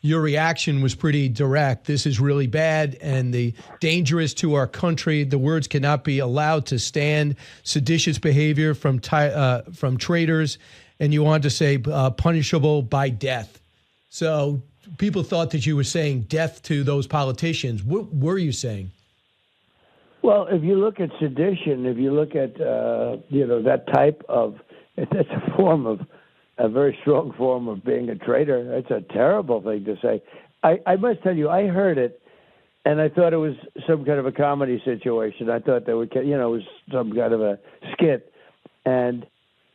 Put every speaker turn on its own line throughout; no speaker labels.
your reaction was pretty direct. This is really bad and dangerous to our country. The words cannot be allowed to stand. Seditious behavior from traitors, and you wanted to say punishable by death. So people thought that you were saying death to those politicians. What were you saying?
Well, if you look at sedition, if you look at that type of, that's a very strong form of being a traitor. It's a terrible thing to say. I must tell you, I heard it, and I thought it was some kind of a comedy situation. I thought it was some kind of a skit, and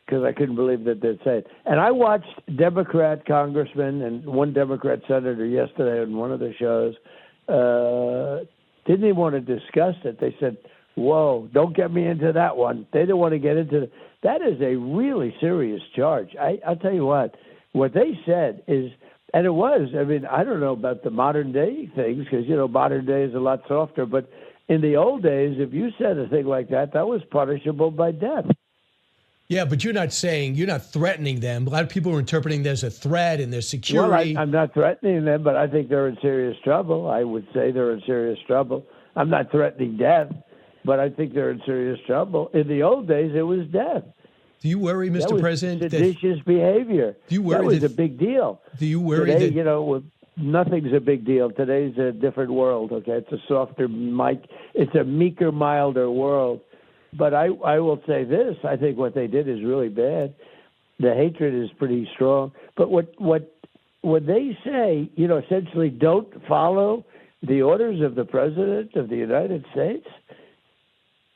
because I couldn't believe that they'd say it. And I watched Democrat congressmen and one Democrat senator yesterday on one of the shows. Didn't even want to discuss it. They said, "Whoa, don't get me into that one." They didn't want to get into it. That is a really serious charge. I'll tell you what they said is, and it was, I mean, I don't know about the modern day things because, modern day is a lot softer. But in the old days, if you said a thing like that, that was punishable by death.
Yeah, but you're not threatening them. A lot of people are interpreting this as a threat and their security.
Well, I'm not threatening them, but I think they're in serious trouble. I would say they're in serious trouble. I'm not threatening death, but I think they're in serious trouble. In the old days, it was death.
Do you worry, Mr. President?
Seditious behavior.
Do you worry
that was a big deal.
Do you worry
Today, nothing's a big deal. Today's a different world, okay? It's a softer, it's a meeker, milder world. But I will say this. I think what they did is really bad. The hatred is pretty strong. But what they say, essentially don't follow the orders of the President of the United States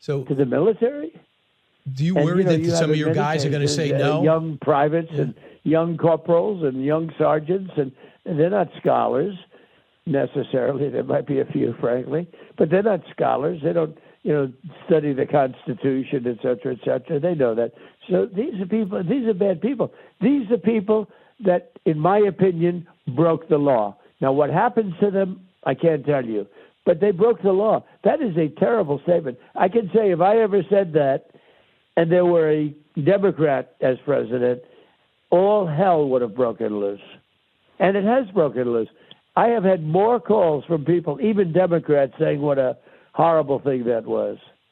to the military.
Do you worry that some of your guys are going to say no?
Young privates and young corporals and young sergeants, and they're not scholars necessarily. There might be a few, frankly, but they're not scholars. They don't, study the Constitution, et cetera, et cetera. They know that. So these are people. These are bad people. These are people that, in my opinion, broke the law. Now, what happens to them, I can't tell you, but they broke the law. That is a terrible statement. I can say if I ever said that, and there were a Democrat as president, all hell would have broken loose. And it has broken loose. I have had more calls from people, even Democrats, saying what a horrible thing that was.